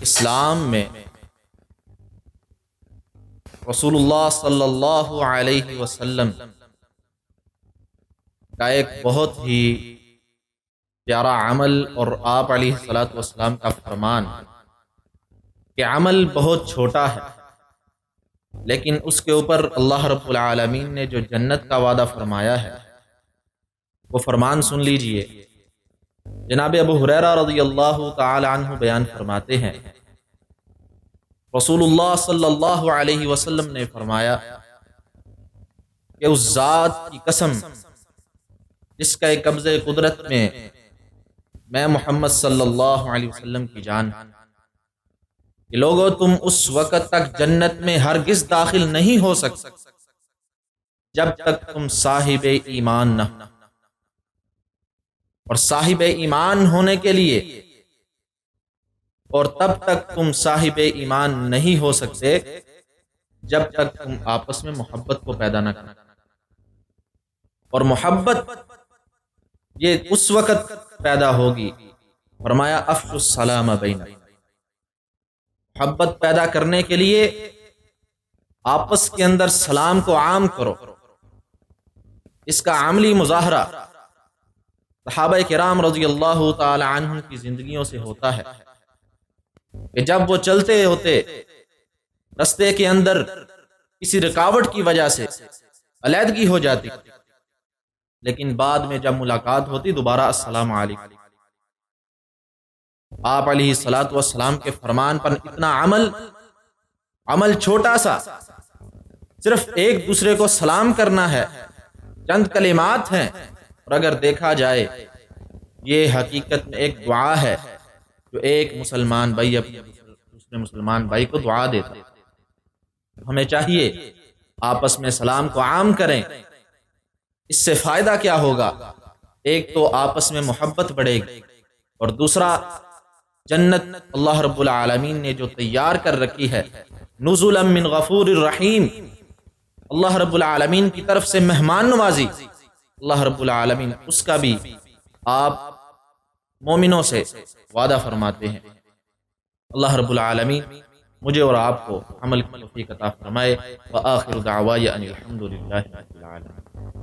اسلام میں رسول اللہ صلی اللہ علیہ وسلم کا ایک بہت ہی پیارا عمل اور آپ علیہ الصلوۃ والسلام کا فرمان کہ عمل بہت چھوٹا ہے لیکن اس کے اوپر اللہ رب العالمین نے جو جنت کا وعدہ فرمایا ہے وہ فرمان سن لیجئے۔ جناب ابو ہریرہ رضی اللہ تعالی عنہ بیان فرماتے ہیں رسول اللہ صلی اللہ علیہ وسلم نے فرمایا کہ اس ذات کی قسم جس کا قبضہ قدرت میں محمد صلی اللہ علیہ وسلم کی جان کہ لوگو تم اس وقت تک جنت میں ہرگز داخل نہیں ہو سکتے جب تک تم صاحب ایمان نہ ہو، اور صاحب ایمان ہونے کے لیے اور تب تک تم صاحب ایمان نہیں ہو سکتے جب تک تم آپس میں محبت کو پیدا نہ کرو، اور محبت یہ اس وقت پیدا ہوگی فرمایا افشوا السلام بینکم، محبت پیدا کرنے کے لیے آپس کے اندر سلام کو عام کرو۔ اس کا عملی مظاہرہ صحابہ کرام رضی اللہ تعالی عنہم کی زندگیوں سے ہوتا ہے کہ جب وہ چلتے ہوتے رستے کے اندر کسی رکاوٹ کی وجہ سے علیحدگی ہو جاتی لیکن بعد میں جب ملاقات ہوتی دوبارہ السلام علیکم۔ آپ علیہ الصلوۃ والسلام کے فرمان پر اتنا عمل چھوٹا سا، صرف ایک دوسرے کو سلام کرنا ہے، چند کلمات ہیں، اور اگر دیکھا جائے یہ حقیقت میں ایک دعا ہے جو ایک مسلمان بھائی اپنے دوسرے مسلمان بھائی کو دعا دیتا ہے۔ ہمیں چاہیے آپس میں سلام کو عام کریں۔ اس سے فائدہ کیا ہوگا؟ ایک تو آپس میں محبت بڑھے گی، اور دوسرا جنت اللہ رب العالمین نے جو تیار کر رکھی ہے نزلا من غفور الرحیم، اللہ رب العالمین کی طرف سے مہمان نوازی، اللہ رب العالمین اس کا بھی آپ مومنوں سے وعدہ فرماتے ہیں۔ اللہ رب العالمین مجھے اور آپ کو عمل کی توفیق عطا فرمائے۔ وآخر دعوایا ان الحمد للہ رب العالمین۔